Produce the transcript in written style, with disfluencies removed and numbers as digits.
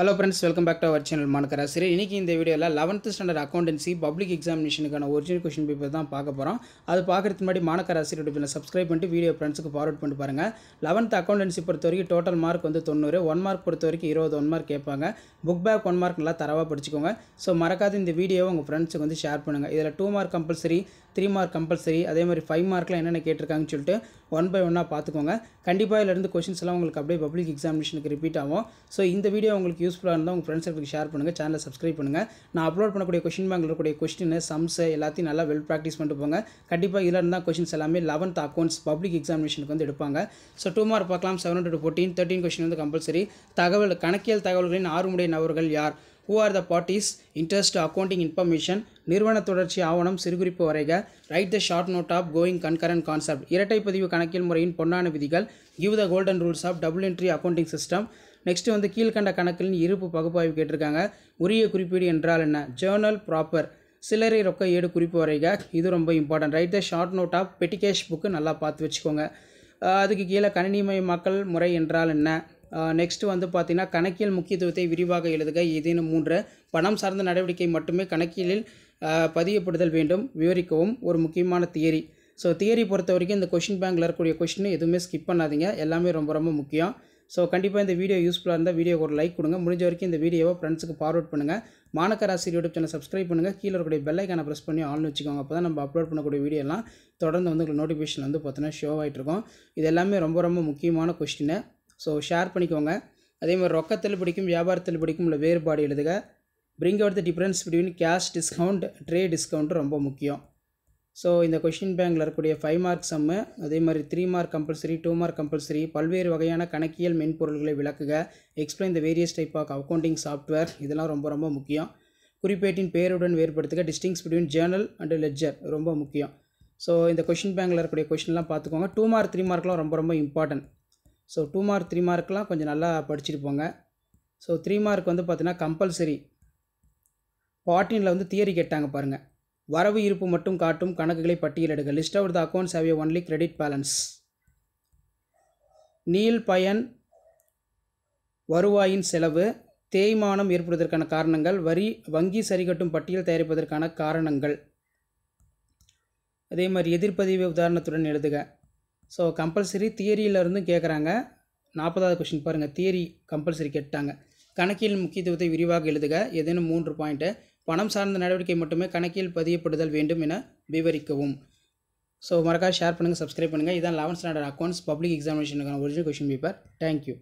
Hello friends, welcome back to our channel Manakara. இன்னைக்கு இந்த வீடியோல 11th ஸ்டாண்டர்ட் அக்கவுண்டன்சி பப்ளிக் எக்ஸாமினேஷனுக்கான ஒரிஜினல் क्वेश्चन பேப்பர் தான் பார்க்க போறோம். அது பார்க்கிறதுக்கு முன்னாடி மானக்கரா சீரியல் சேனலை சப்ஸ்கிரைப் பண்ணிட்டு வீடியோ ஃப்ரெண்ட்ஸ்க்கு ஃபார்வர்ட் பண்ணி பாருங்க. 11th அக்கவுண்டன்சி பொறுத்தவரைக்கும் டோட்டல் மார்க் வந்து 90, 1 மார்க் பொறுத்தவரைக்கும் 20 1 மார்க் கேட்பாங்க. புக் பேக் 1 மார்க் நல்லா தரவா படிச்சுக்கோங்க. சோ மறக்காத இந்த வீடியோவை உங்க ஃப்ரெண்ட்ஸ்க்கு வந்து ஷேர் பண்ணுங்க. இதல 2 மார்க் கம்பல்சரி, 3 மார்க் கம்பல்சரி, அதே மாதிரி 5 மார்க்ல என்னென்ன கேட்டிருக்காங்கன்னு சொல்லிட்டு 1 by 1 பாத்துக்கோங்க. கண்டிப்பா இதல இருந்து क्वेश्चंस எல்லாம் உங்களுக்கு அப்படியே பப்ளிக் எக்ஸாமினேஷனுக்கு ரிப்பீட் ஆகும். சோ இந்த வீடியோ உங்களுக்கு யூஸ்ஃபுல்லா இருந்தா உங்க ஃப்ரெண்ட்ஸ்களுக்கு ஷேர் பண்ணுங்க, சேனலை சப்ஸ்கிரைப் பண்ணுங்க. நான் அப்லோட் பண்ணக்கூடிய क्वेश्चन பேங்க்ல இருக்கக்கூடிய क्वेश्चन சம்ஸ் எல்லாத்தையும் நல்லா வெல் பிராக்டீஸ் பண்ணிட்டு போங்க. கண்டிப்பா இதல இருந்தா क्वेश्चंस எல்லாமே 11th அக்கவுண்ட்ஸ் பப்ளிக் எக்ஸாமினேஷனுக்கு வந்து எடுப்பாங்க. சோ 2 மார்க் பார்க்கலாம். 7 to 14 13 क्वेश्चन வந்து கம்பல்சரி. தகவல் கணக்கியல் தகவல்களின் ஆறுமுறை நபர்கள் யார்? Who are the parties? Interest accounting information. நிறுவன தொடர்ச்சி ஆவணம் சிறுகுறிப்பு வரைக. Write the short note of going concurrent concept. இரட்டை பதிவு கணக்கியல் முறையின் பொன்னான விதிகள். Give the golden rules of double entry accounting system. Next வந்து கீழ்கண்ட கணக்குகளின் இருப்பு பகுப்பாய்வு கேட்டிருக்காங்க. உரிய குறிப்பீடு என்றால் என்ன? Journal proper. சில்லறை ரொக்க ஏடு குறிப்பு வரைக. இது ரொம்ப important. Write the short note of petty cash book நல்லா பார்த்து வச்சுக்கோங்க. அதுக்கு கீழே கணினிமயமாக்கல் முறை என்றால் என்ன? நெக்ஸ்ட் வந்து பார்த்தீங்கன்னா கணக்கியல் முக்கியத்துவத்தை விரிவாக எழுதுக. ஏதேனும் 3 பணம் சார்ந்த நடவடிக்கை மட்டுமே கணக்கியலில் பதியப்படுதல் வேண்டும். விவரிக்கவும். ஒரு முக்கியமான தியரி. ஸோ தியரி பொறுத்த வரைக்கும் இந்த கொஷின் பேங்க்ல இருக்கக்கூடிய கொஷின் எதுவுமே ஸ்கிப் பண்ணாதீங்க, எல்லாமே ரொம்ப ரொம்ப முக்கியம். ஸோ கண்டிப்பாக இந்த வீடியோ யூஸ்ஃபுல்லாக இருந்தால் வீடியோக்கு ஒரு லைக் கொடுங்க. முடிஞ்ச வரைக்கும் இந்த வீடியோவை ஃப்ரெண்ட்ஸுக்கு ஃபார்வர்ட் பண்ணுங்கள். மானக்கரா யூடியூப் சேனல் சப்ஸ்கிரைப் பண்ணுங்கள். கீழே இருக்கக்கூடிய பெல் ஐக்கானை ப்ரெஸ் பண்ணி ஆன் வச்சுக்கோங்க. அப்போ தான் நம்ம அப்லோட் பண்ணக்கூடிய வீடியோலாம் தொடர்ந்து வந்து உங்களுக்கு நோட்டிஃபிகேஷன் வந்து பார்த்தீங்கன்னா ஷோ ஆகிட்டு இருக்கும். இது எல்லாமே ரொம்ப ரொம்ப முக்கியமான கொஸ்டின். ஸோ ஷேர் பண்ணிக்கோங்க. அதே மாதிரி ரொக்க தள்ளுபடிக்கும் வியாபார தள்ளுபடிக்கும் உள்ள வேறுபாடு எழுதுக. Bring out the difference between cash discount trade discount ரொம்ப முக்கியம். ஸோ இந்த கொஷின் பேங்கில் இருக்கக்கூடிய 5 மார்க் சம்மு, அதே மாதிரி 3 மார்க் கம்பல்சரி, 2 மார்க் கம்பல்சரி, பல்வேறு வகையான கணக்கியல் மென்பொருள்களை விளக்குக. Explain the various type of accounting software, இதெல்லாம் ரொம்ப ரொம்ப முக்கியம். குறிப்பேட்டின் பேருடன் வேறுபடுத்துக. Distinguish between journal and ledger ரொம்ப முக்கியம். ஸோ இந்த கொஷின் பேங்கில் இருக்கக்கூடிய கொஷின்லாம் பார்த்துக்கோங்க. 2 மார்க் 3 மார்க்லாம் ரொம்ப ரொம்ப இம்பார்ட்டன்ட். ஸோ 2 மார்க் 3 மார்க்லாம் கொஞ்சம் நல்லா படிச்சுட்டு போங்க. ஸோ 3 மார்க் வந்து பார்த்தீங்கன்னா கம்பல்சரி. 14ல் வந்து தியரி கேட்டாங்க பாருங்கள். வரவு இருப்பு மட்டும் காட்டும் கணக்குகளை பட்டியலிடுக. List out the accounts have only credit balance. நீள் பயன் வருவாயின் செலவு. தேய்மானம் ஏற்படுவதற்கான காரணங்கள். வங்கி சரிகட்டும் பட்டியல் தயாரிப்பதற்கான காரணங்கள். அதே மாதிரி எதிர்ப்பதிவு உதாரணத்துடன் எழுதுக. ஸோ கம்பல்சரி தியரியிலிருந்து கேட்குறாங்க. 40வது கொஷின் பாருங்கள். தியரி கம்பல்சரி கேட்டாங்க. கணக்கியல் முக்கியத்துவத்தை விரிவாக எழுதுக. ஏதேனும் 3 பாயிண்ட்டு. பணம் சார்ந்த நடவடிக்கை மட்டுமே கணக்கில் பதியப்படுதல் வேண்டும் என விவரிக்கவும். ஸோ மறக்காம ஷேர் பண்ணுங்கள், சப்ஸ்கிரைப் பண்ணுங்கள். இதான் 11th ஸ்டாண்டர்ட் அக்கௌண்ட்ஸ் பப்ளிக் எக்ஸாமினேஷனுக்கான ஒரிஜினல் கொஷின் பேப்பர். தேங்க்யூ.